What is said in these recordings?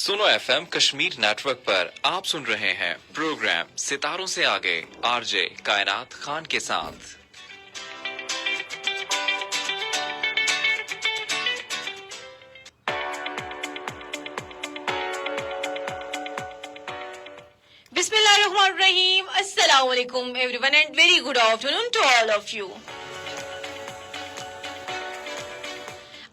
सुनो FM Kashmir network पर आप सुन रहे हैं प्रोग्राम सितारों से आगे आरजे कायनात खान के साथ। Bismillahirrahmanirrahim. Assalamu alaikum everyone and very good afternoon to all of you.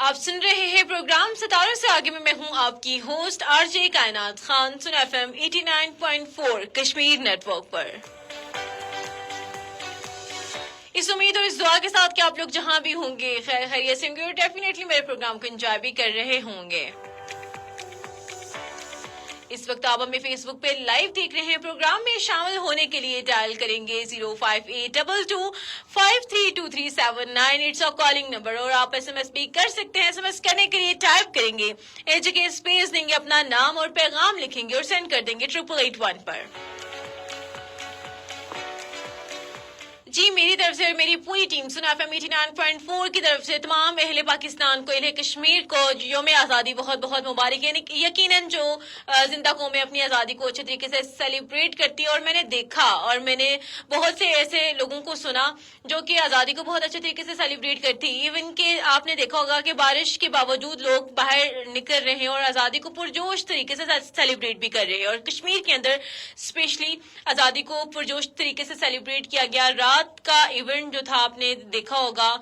आप सुन रहे हैं प्रोग्राम सितारों से आगे में मैं हूं आपकी होस्ट आरजे कायनात खान सुन एफएम 89.4 कश्मीर नेटवर्क पर। इस उम्मीद और इस दुआ के साथ कि आप लोग जहां भी होंगे खैर खैरियत से होंगे और डेफिनेटली मेरे प्रोग्राम को एंजॉय भी कर रहे होंगे। इस वक्त आप हमें फेसबुक पे लाइव देख रहे हैं। प्रोग्राम में शामिल होने के लिए डायल करेंगे 05822532379 इट्स अ कॉलिंग नंबर और आप एसएमएस भी कर सकते हैं। एसएमएस करने के लिए टाइप करेंगे एच के स्पेस देंगे अपना नाम और पैगाम लिखेंगे और सेंड कर देंगे 8881 पर। जी मेरी तरफ से और मेरी पूरी टीम सुना एफएम 89.4 की तरफ से तमाम अहले पाकिस्तान को अहले कश्मीर को यौम आज़ादी बहुत बहुत मुबारक। यकीनन जो जिंदा कौमें अपनी आज़ादी को अच्छे तरीके से सेलिब्रेट करती है और मैंने देखा और मैंने बहुत से ऐसे लोगों को सुना जो कि आज़ादी को बहुत अच्छे तरीके से सेलिब्रेट करती। इवन के आपने देखा होगा कि बारिश के बावजूद लोग बाहर निकल रहे हैं और आज़ादी को पुरजोश तरीके से सेलिब्रेट भी कर रहे हैं। और कश्मीर के अंदर स्पेशली आज़ादी को पुरजोश तरीके से सेलिब्रेट किया गया। रात का इवेंट जो था आपने देखा होगा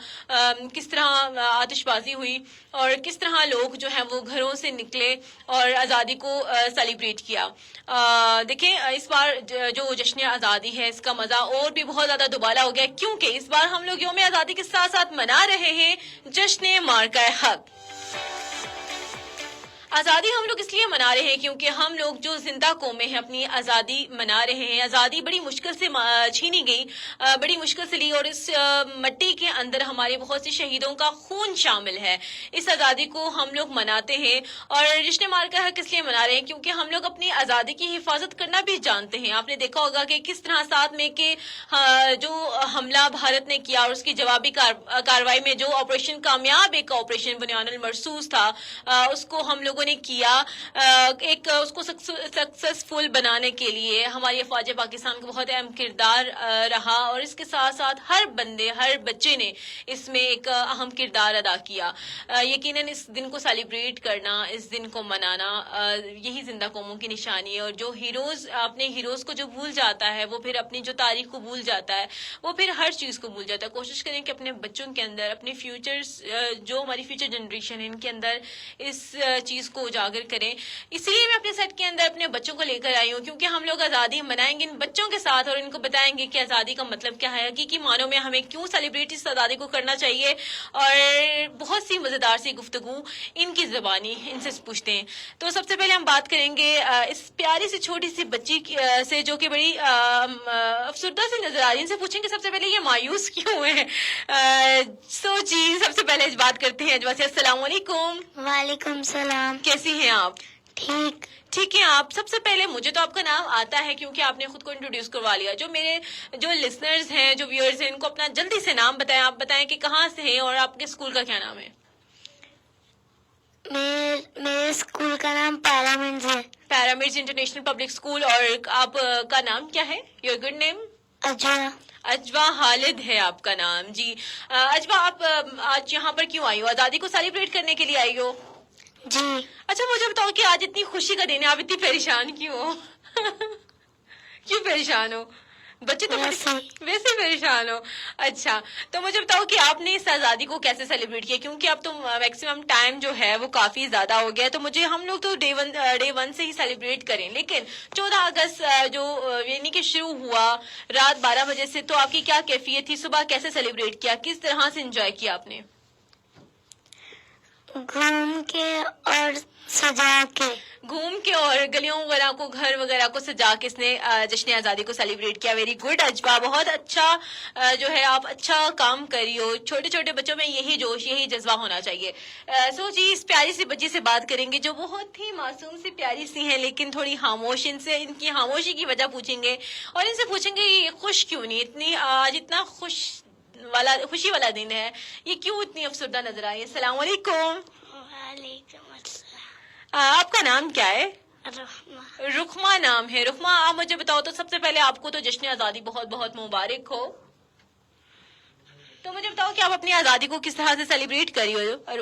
किस तरह आतिशबाजी हुई और किस तरह लोग जो हैं वो घरों से निकले और आज़ादी को सेलिब्रेट किया। देखिए इस बार जो जश्न आज़ादी है इसका मज़ा और भी बहुत ज़्यादा दुबाला हो गया क्योंकि इस बार हम लोग यौम आज़ादी के साथ साथ मना रहे हैं जश्न मार्का हक। आज़ादी हम लोग इसलिए मना रहे हैं क्योंकि हम लोग जो जिंदा कौमें हैं अपनी आज़ादी मना रहे हैं। आज़ादी बड़ी मुश्किल से छीनी गई, बड़ी मुश्किल से ली और इस मिट्टी के अंदर हमारे बहुत से शहीदों का खून शामिल है। इस आज़ादी को हम लोग मनाते हैं और जश्न मार्का हक इसलिए मना रहे हैं क्योंकि हम लोग अपनी आज़ादी की हिफाजत करना भी जानते हैं। आपने देखा होगा कि किस तरह 7 मई के जो हमला भारत ने किया और उसकी जवाबी कार्रवाई में जो ऑपरेशन कामयाब एक ऑपरेशन बुनियानुल मरसूस था उसको हम लोग ने किया। एक उसको सक्सेसफुल बनाने के लिए हमारी अफवाज पाकिस्तान का बहुत अहम किरदार रहा और इसके साथ साथ हर बंदे हर बच्चे ने इसमें एक अहम किरदार अदा किया। यकीनन इस दिन को सेलिब्रेट करना, इस दिन को मनाना यही जिंदा कौमों की निशानी है। और जो हीरोज अपने हीरोज को जो भूल जाता है वो फिर अपनी जो तारीख को भूल जाता है, वो फिर हर चीज को भूल जाता है। कोशिश करें कि अपने बच्चों के अंदर, अपने फ्यूचर्स जो हमारी फ्यूचर जनरेशन है इनके अंदर इस चीज को उजागर करें। इसलिए मैं अपने सेट के अंदर अपने बच्चों को लेकर आई हूँ क्योंकि हम लोग आज़ादी मनाएंगे इन बच्चों के साथ और इनको बताएंगे कि आज़ादी का मतलब क्या है, हकीकी मानों में हमें क्यों सेलिब्रेट इस आज़ादी को करना चाहिए। और बहुत सी मजेदार सी गुफ्तगू इनकी ज़बानी इनसे पूछते हैं। तो सबसे पहले हम बात करेंगे इस प्यारी सी छोटी सी बच्ची से जो कि बड़ी अफसरदा सी नजर आ रही है। इनसे पूछेंगे सबसे पहले ये मायूस क्यों है। सो जी सबसे पहले बात करते हैं अजवा से। अस्सलाम वालेकुम। वालेकुम सलाम। कैसी हैं आप? ठीक है आप। सबसे पहले मुझे तो आपका नाम आता है क्योंकि आपने खुद को इंट्रोड्यूस करवा लिया। जो मेरे जो लिसनर्स हैं, जो व्यूअर्स हैं, इनको अपना जल्दी से नाम बताएं। आप बताएं कि कहाँ से हैं और आपके स्कूल का क्या नाम है। मेरे स्कूल का नाम पैरामिड्स है। Pyramids International Public School. और आपका नाम क्या है? Your good name? Ajwa Khalid है आपका नाम। जी अजवा आप आज यहाँ पर क्यों आई हो? आज़ादी को सेलिब्रेट करने के लिए आई हो? जी। अच्छा मुझे बताओ कि आज इतनी खुशी का दिन है, आप इतनी परेशान क्यों हो? क्यों परेशान हो? बच्चे तो वैसे परेशान हो। अच्छा तो मुझे बताओ कि आपने इस आज़ादी को कैसे सेलिब्रेट किया क्योंकि अब तो मैक्सिमम टाइम जो है वो काफी ज्यादा हो गया है। तो मुझे हम लोग तो डे वन से ही सेलिब्रेट करें, लेकिन 14 अगस्त जो यानी कि शुरू हुआ रात 12 बजे से, तो आपकी क्या कैफियत थी? सुबह कैसे सेलिब्रेट किया? किस तरह से एंजॉय किया आपने? घूम के और गलियों वगैरह को, घर वगैरह को सजा के इसने जश्न आज़ादी को सेलिब्रेट किया। वेरी गुड अजबा, बहुत अच्छा जो है आप अच्छा काम करी हो। छोटे छोटे बच्चों में यही जोश, यही जज्बा होना चाहिए। सो जी इस प्यारी सी बच्ची से बात करेंगे जो बहुत ही मासूम सी प्यारी सी है लेकिन थोड़ी खामोश। इनसे इनकी खामोशी की वजह पूछेंगे और इनसे पूछेंगे ये खुश क्यों नहीं, इतनी आज इतना खुशी वाला दिन है, ये क्यों इतनी अफसरदा नजर आई है। अस्सलाम वालेकुम। वालेकुम अस्सलाम। آپ کا نام کیا ہے؟ رحمہ رخما نام ہے. رخما آپ مجھے بتاؤ تو سب سے پہلے آپ کو تو جشن آزادی بہت بہت مبارک ہو. تو مجھے بتاؤ کہ آپ اپنی آزادی کو کس طرح سے سیلیبریٹ کری ہو اور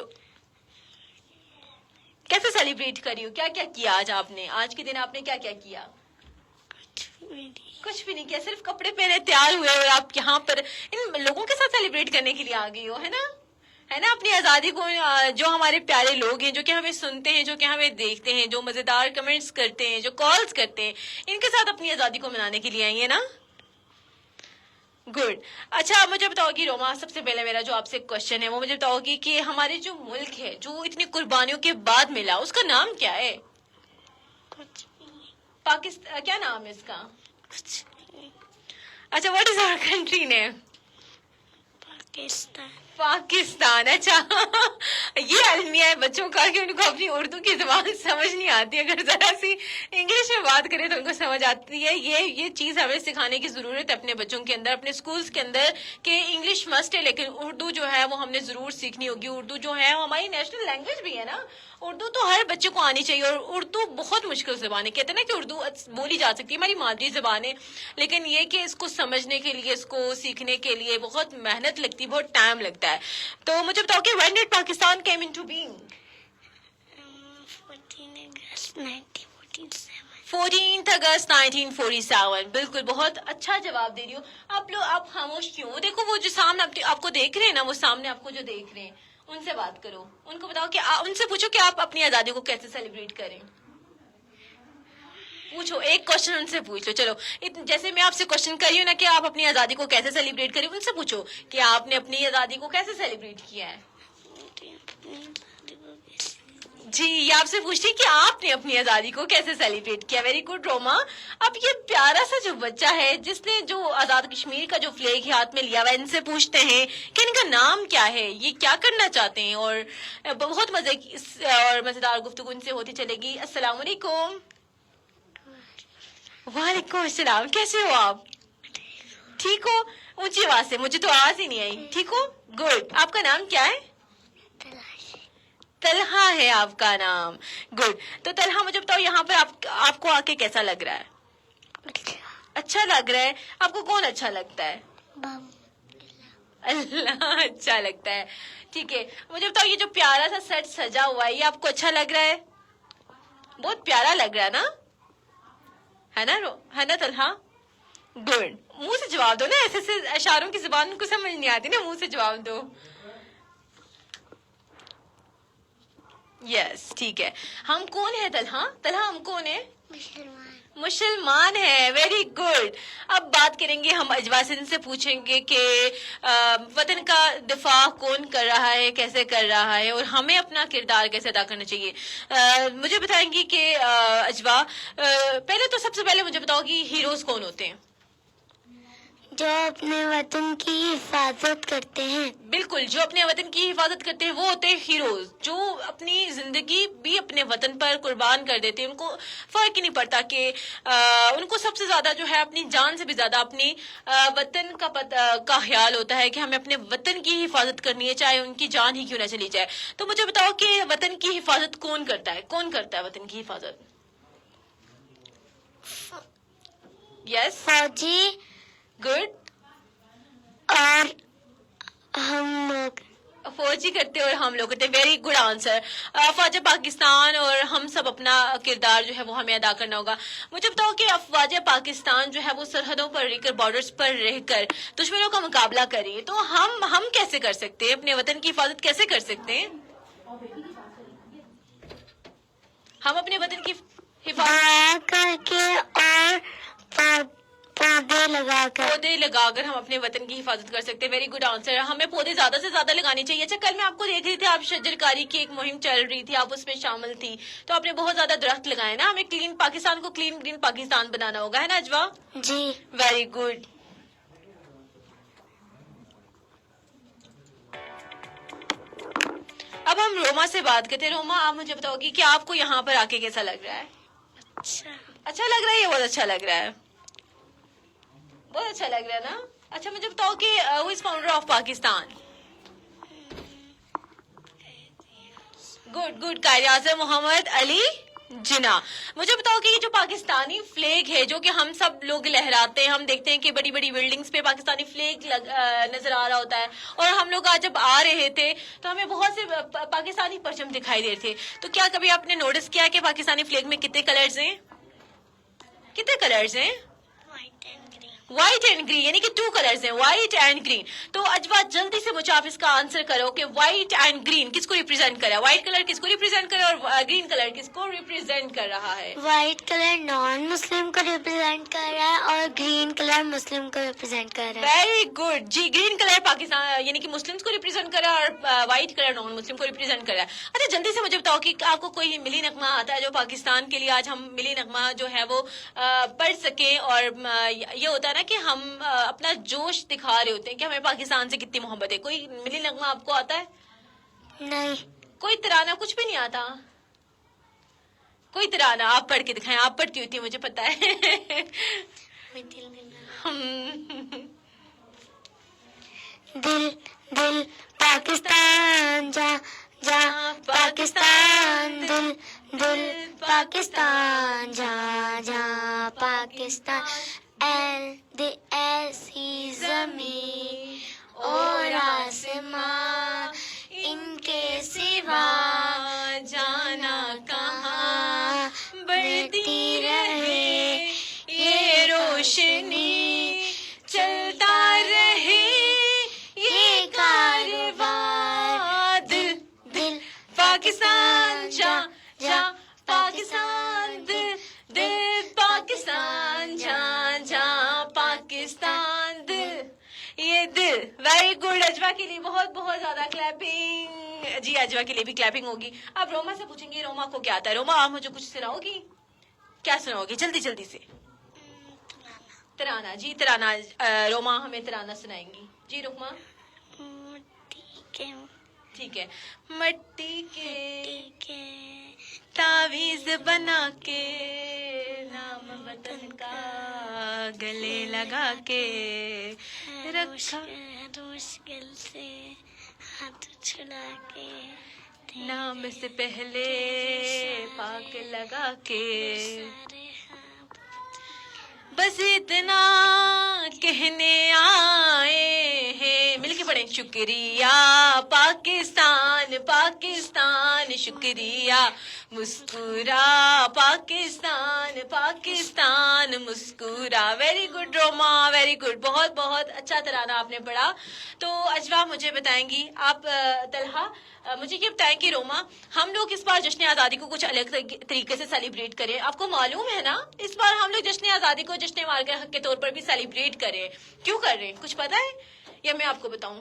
کیسے سیلیبریٹ کری ہو؟ کیا کیا کیا آج آپ نے؟ آج کے دن آپ نے کیا کیا کیا؟ کچھ بھی نہیں کیا، صرف کپڑے پہنے تیار ہوئے اور آپ یہاں پر ان لوگوں کے ساتھ سیلیبریٹ کرنے کے لیے آ گئی ہو، ہے نا؟ ہے نا؟ اپنی آزادی کو جو ہمارے پیارے لوگ ہیں جو کہ ہمیں سنتے ہیں، جو کہ ہمیں دیکھتے ہیں، جو مزیدار کمنٹس کرتے ہیں، جو کالز کرتے ہیں، ان کے ساتھ اپنی آزادی کو منانے کے لیے آئی ہیں نا؟ گڈ. اچھا آپ مجھے بتاؤ گی روما، سب سے پہلے میرا جو آپ سے کوشچن ہے وہ مجھے بتاؤ گی کہ ہمارے جو ملک ہے جو اتنی قربانیوں کے بعد ملا، اس کا نام کیا ہے؟ کچھ نہیں پاکستان. کیا نام ہے اس کا؟ کچھ نہیں اچھا واٹ از آور کنٹری نیم؟ پاکستان پاکستان. اچھا یہ المیہ ہے بچوں کا کہ ان کو اپنی اردو کی زبان سمجھ نہیں آتی، اگر ذرا سی انگلش میں بات کرے تو ان کو سمجھ آتی ہے. یہ چیز ہمیں سکھانے کی ضرورت ہے اپنے بچوں کے اندر، اپنے اسکولس کے اندر، کہ انگلش مسٹ ہے لیکن اردو جو ہے وہ ہم نے ضرور سیکھنی ہوگی. اردو جو ہے وہ ہماری نیشنل لینگویج بھی ہے نا. اردو تو ہر بچے کو آنی چاہیے، اور اردو بہت مشکل زبان ہے. کہتے ہیں نا کہ اردو بولی جا سکتی ہے، ہماری مادری زبان ہے، لیکن یہ کہ اس کو سمجھنے کے لیے، اس کو سیکھنے کے لیے بہت محنت لگتی ہے، بہت ٹائم لگتا ہے. تو مجھے بتاؤ کہ when did Pakistan came into being؟ 14 اگست 1947 14 اگست 1947. بالکل بہت اچھا جواب دے رہی ہو. آپ خاموش کیوں ہو؟ دیکھو وہ جو سامنے آپ کو دیکھ رہے ہیں نا، وہ سامنے آپ کو جو دیکھ رہے ہیں ان سے بات کرو، ان کو بتاؤ کہ ان سے پوچھو کہ آپ اپنی آزادی کو کیسے سیلیبریٹ کریں. پوچھو، ایک کوشچن ان سے پوچھ لو. چلو جیسے میں آپ سے کوشچن کر رہی ہوں نا کہ آپ اپنی آزادی کو کیسے سیلیبریٹ کریں، ان سے پوچھو کہ آپ نے اپنی آزادی کو کیسے سیلیبریٹ کیا ہے. جی یہ آپ سے پوچھتی کہ آپ نے اپنی آزادی کو کیسے سیلیبریٹ کیا. ویری گڈ روما. اب یہ پیارا سا جو بچہ ہے جس نے جو آزاد کشمیر کا جو فلیگ ہاتھ میں لیا ہوا ہے، ان سے پوچھتے ہیں کہ ان کا نام کیا ہے، یہ کیا کرنا چاہتے ہیں. اور بہت مزے کی اور مزیدار گفتگو ان سے ہوتی چلے گی. السلام علیکم. وعلیکم السلام. کیسے ہو آپ؟ ٹھیک ہو؟ اونچی آواز سے، مجھے تو آواز ہی نہیں آئی. ٹھیک ہو؟ گڈ. آپ کا نام کیا ہے؟ طلحہ ہے آپ کا نام. گڈ. تو طلحہ مجھے بتاؤ یہاں پر آپ کو آ کے کیسا لگ رہا ہے؟ اچھا لگ رہا ہے. آپ کو کون اچھا لگتا ہے؟ اللہ اچھا لگتا ہے. ٹھیک ہے. مجھے بتاؤ یہ جو پیارا سا سیٹ سجا ہوا ہے یہ آپ کو اچھا لگ رہا ہے؟ بہت پیارا لگ رہا ہے نا، ہے نا طلحہ؟ گڈ. منہ سے جواب دو نا، ایسے سے اشاروں کی زبان کو سمجھ نہیں آتی نا، منہ سے جواب دو. یس ٹھیک ہے. ہم کون ہیں طلحہ ہم کون ہیں؟ مسلمان ہے. Very good. اب بات کریں گے ہم اجوا سے، ان سے پوچھیں گے کہ وطن کا دفاع کون کر رہا ہے، کیسے کر رہا ہے، اور ہمیں اپنا کردار کیسے ادا کرنا چاہیے. مجھے بتائیں گی کہ اجوا پہلے تو سب سے پہلے مجھے بتاؤ کہ ہیروز کون ہوتے ہیں؟ جو اپنے وطن کی حفاظت کرتے ہیں. بالکل، جو اپنے وطن کی حفاظت کرتے ہیں وہ ہوتے ہیں ہیروز، جو اپنی زندگی بھی اپنے وطن پر قربان کر دیتے ہیں. ان کو فرق ہی نہیں پڑتا کہ ان کو سب سے زیادہ جو ہے اپنی جان سے بھی زیادہ اپنی وطن کا خیال ہوتا ہے کہ ہمیں اپنے وطن کی حفاظت کرنی ہے، چاہے ان کی جان ہی کیوں نہ چلی جائے. تو مجھے بتاؤ کہ وطن کی حفاظت کون کرتا ہے وطن کی حفاظت؟ یس فوجی گڈ. اور ہم لوگ. فوجی کرتے اور ہم لوگ کرتے. Very good answer. افواج پاکستان اور ہم سب اپنا کردار جو ہے وہ ہمیں ادا کرنا ہوگا. مجھے بتاؤ کہ افواج پاکستان جو ہے وہ سرحدوں پر رہ کر، بارڈرز پر رہ کر دشمنوں کا مقابلہ کری، تو ہم کیسے کر سکتے ہیں، اپنے وطن کی حفاظت کیسے کر سکتے ہیں؟ ہم اپنے وطن کی حفاظت کر کے اور پودے لگا کر ہم اپنے وطن کی حفاظت کر سکتے ہیں. Very good answer. ہمیں پودے زیادہ سے زیادہ لگانے چاہیے. اچھا کل میں آپ کو دیکھ رہی تھی، آپ شجرکاری کی ایک مہم چل رہی تھی، آپ اس میں شامل تھی، تو آپ نے بہت زیادہ درخت لگائے نا. ہمیں کلین پاکستان کو کلین گرین پاکستان بنانا ہوگا، ہے نا اجوا؟ جی. Very good. اب ہم روما سے بات کرتے ہیں. روما آپ مجھے بتاؤ گی کہ آپ کو یہاں پر آ کے کیسا لگ رہا ہے؟ اچھا لگ رہا ہے. یہ بہت اچھا لگ رہا ہے، بہت اچھا لگ رہا ہے نا. اچھا مجھے بتاؤ کہ who is founder of Pakistan? Good good Quaid Azam Mohammad Ali Jinnah. मुझे बताओ कि ये जो पाकिस्तानी फ्लैग है जो कि हम सब लोग लहराते हैं, हम देखते हैं कि बड़ी बड़ी बिल्डिंग्स पे पाकिस्तानी फ्लैग नजर आ रहा होता है, और हम लोग आज जब आ रहे थे तो हमें बहुत से पाकिस्तानी परचम दिखाई दे रहे थे। तो क्या कभी आपने नोटिस किया कि पाकिस्तानी फ्लैग में कितने कलर्स हैं? कितने कलर्स हैं? व्हाइट एंड ग्रीन, यानी कि 2 कलर्स हैं, व्हाइट एंड ग्रीन। तो अजवा जल्दी से मुझे आप इसका आंसर करो कि व्हाइट एंड ग्रीन किसको रिप्रेजेंट कर रहा है? व्हाइट कलर किसको रिप्रेजेंट कर रहा है और ग्रीन कलर किसको रिप्रेजेंट कर रहा है? व्हाइट कलर नॉन मुस्लिम को रिप्रेजेंट कर रहा है और ग्रीन कलर मुस्लिम को रिप्रेजेंट कर रहा है। वेरी गुड जी। ग्रीन कलर पाकिस्तान यानी कि मुस्लिम्स को रिप्रेजेंट कर रहा है और व्हाइट कलर नॉन मुस्लिम को रिप्रेजेंट कर रहा है। अच्छा जल्दी से मुझे बताओ कि आपको कोई मिली नगमा आता है जो पाकिस्तान के लिए आज हम मिली नगमा जो है वो पढ़ सके, और ये होता है ना कि हम अपना जोश दिखा रहे होते हैं कि हमें पाकिस्तान से कितनी मोहब्बत है। कोई मिली नगमा आपको आता है? नहीं। कोई तराना कुछ भी नहीं आता? कोई तराना आप पढ़ के दिखाएं। आप पढ़ती होती है मुझे पता है। दिल दिल पाकिस्तान जा जा पाकिस्तान, दिल दिल पाकिस्तान जा जा पाकिस्तान। ऐसी जमीन और आसमां इनके सिवा जाना कहाँ, बढ़ती रहे ये रोशनी, चलता रहे ये कारवां। दिल दिल पाकिस्तान जा जा पाकिस्तान, दिल दिल पाकिस्तान जा जा पाकिस्तान, दिल ये दिल। Very good. अजवा के लिए बहुत बहुत ज्यादा क्लैपिंग जी। अजवा के लिए भी क्लैपिंग होगी। अब रोमा से पूछेंगे रोमा को क्या आता है। रोमा आप मुझे कुछ सुनाओगी? क्या सुनाओगी जल्दी जल्दी से? तराना जी। तराना रोमा हमें तराना सुनाएंगी जी। रुकमा ठीक है। मट्टी के तावीज बना के नाम वतन का गले लगा के रखा, मुश्किल से हाथ छुड़ा के नाम से पहले पाक लगा के, बस इतना कहने आए हैं। मिलके पढ़े। शुक्रिया पाकिस्तान पाकिस्तान शुक्रिया, मुस्कुरा पाकिस्तान पाकिस्तान मुस्कुरा। Very good Roma, very good. बहुत बहुत अच्छा तराना आपने पढ़ा। तो अजवा मुझे बताएंगी आप तलहा मुझे ये बताएं कि रोमा हम लोग इस बार जश्न आज़ादी को कुछ अलग तरीके से सेलिब्रेट करें। आपको मालूम है ना इस बार हम लोग जश्न आज़ादी को जश्न मार्कर हक के तौर पर भी सेलिब्रेट करें। क्यों कर रहे हैं कुछ पता है या मैं आपको बताऊं?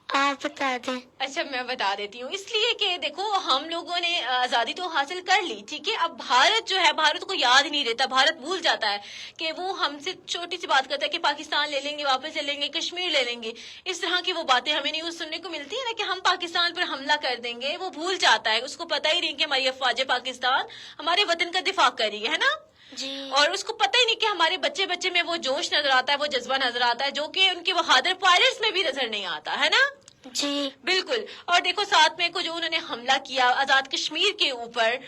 आप बता दें। अच्छा मैं बता देती हूँ। इसलिए कि देखो हम लोगों ने आजादी तो हासिल कर ली, ठीक है। अब भारत जो है, भारत को याद ही नहीं रहता, भारत भूल जाता है कि वो हमसे छोटी सी बात करता है कि पाकिस्तान ले लेंगे, वापस ले लेंगे, कश्मीर ले लेंगे। इस तरह की वो बातें हमें न्यूज सुनने को मिलती है ना कि हम पाकिस्तान पर हमला कर देंगे। वो भूल जाता है, उसको पता ही नहीं कि हमारी अफवाज पाकिस्तान हमारे वतन का दिफा कर रही है ना जी। और उसको पता ही नहीं कि हमारे बच्चे बच्चे में वो जोश नजर आता है, वो जज्बा नजर आता है जो कि उनके बहादुर पायलट्स में भी नजर नहीं आता है ना। जी बिल्कुल। और देखो 7 मई को जो उन्होंने हमला किया आजाद कश्मीर के ऊपर,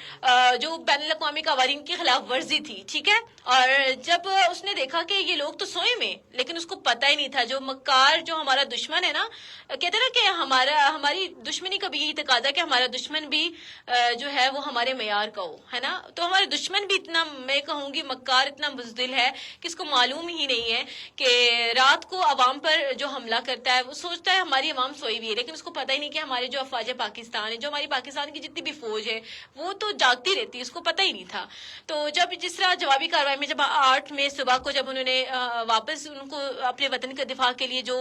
जो बैनुल अक़वामी कवानीन की खिलाफ वर्जी थी, ठीक है। और जब उसने देखा कि ये लोग तो सोए में, लेकिन उसको पता ही नहीं था जो मक्कार जो हमारा दुश्मन है ना, कहते ना कि हमारी दुश्मनी का भी यही तकाजा कि हमारा दुश्मन भी जो है वो हमारे मेयार का हो, है ना। तो हमारे दुश्मन भी इतना, मैं कहूंगी मक्कार इतना बुज़दिल है कि इसको मालूम ही नहीं है कि रात को अवाम पर जो हमला करता है वो सोचता है हमारी अवाम सोई भी है, लेकिन उसको पता ही नहीं कि हमारे जो अफवाज पाकिस्तान है, जो हमारी पाकिस्तान की जितनी भी फौज है वो तो जागती रहती है, उसको पता ही नहीं था। तो जब जिस तरह जवाबी कार्रवाई में जब 8 मई सुबह को जब उन्होंने वापस उनको अपने वतन के दिफा के लिए जो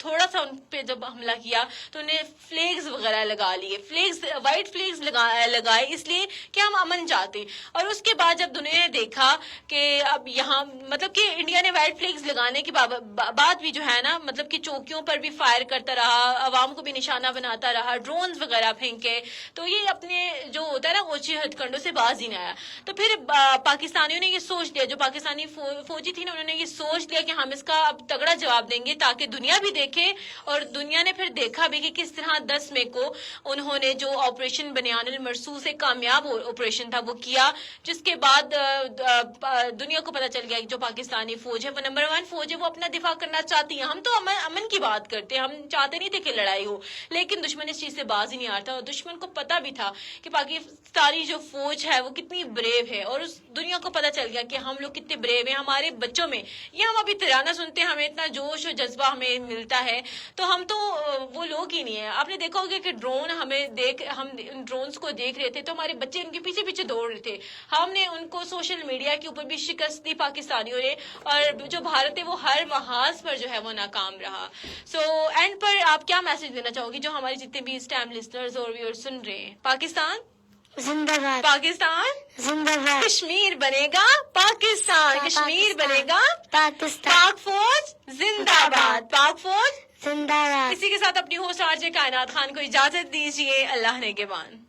थोड़ा सा उन पे जब हमला किया तो उन्हें फ्लैग्स वगैरह लगा लिए, फ्लैग्स व्हाइट फ्लैग्स लगाए इसलिए कि हम अमन चाहते। और उसके बाद जब दुनिया ने देखा कि अब यहाँ मतलब कि इंडिया ने व्हाइट फ्लैग्स लगाने के बाद भी जो है ना, मतलब कि चौकियों पर भी फायर करता रहा, अवाम को भी निशाना बनाता रहा, رہا, ڈرونز وغیرہ پھینکے, تو یہ اپنے جو ہوتا ہے نا اونچے ہتھ کنڈوں سے باز ہی نہ آیا. تو پھر پاکستانیوں نے یہ سوچ لیا, جو پاکستانی فوجی تھی نا, انہوں نے یہ سوچ لیا کہ ہم اس کا اب تگڑا جواب دیں گے تاکہ دنیا بھی دیکھے, اور دنیا نے پھر دیکھا بھی کہ کس طرح 10 مئی کو انہوں نے جو آپریشن بنیان المرصوص ایک کامیاب آپریشن تھا وہ کیا, جس کے بعد دنیا کو پتا چل گیا کہ جو پاکستانی فوج ہے وہ نمبر 1 فوج ہے, وہ اپنا دفاع کرنا چاہتی ہے. ہم تو امن کی بات کرتے ہیں, ہم چاہتے نہیں تھے کہ لڑائی ہو, لیکن دشمن اس چیز سے باز ہی نہیں آتا, اور دشمن کو پتا بھی تھا کہ پاکستانی جو فوج ہے وہ کتنی بریو ہے, اور اس دنیا کو پتا چل گیا کہ ہم لوگ کتنے بریو ہیں. ہمارے بچوں میں یہ ہم ابھی ترانہ سنتے ہیں, ہمیں اتنا جوش اور جذبہ ہمیں ملتا ہے, تو ہم تو وہ لوگ ہی نہیں ہیں. آپ نے دیکھا ہوگا کہ ڈرون ہم ان ڈرونز کو دیکھ رہے تھے تو ہمارے بچے ان کے پیچھے پیچھے دوڑ رہے تھے. ہم نے ان کو سوشل میڈیا کے اوپر بھی شکست دی پاکستانیوں نے, اور جو بھارت ہے وہ ہر محاذ پر جو ہے وہ ناکام رہا. سو اینڈ پر آپ کیا میسج دینا چاہو گی جو ہمارے جتنے بھی اس ٹائم لسنرز اور ویورز سن رہے ہیں؟ پاکستان زندہ باد, پاکستان زندہ باد, کشمیر بنے گا پاکستان, کشمیر بنے گا پاکستان, پاک فوج زندہ باد, پاک فوج زندہ باد. اسی کے ساتھ اپنی ہوسٹ آرجے کائنات خان کو اجازت دیجیے. اللہ نگہبان.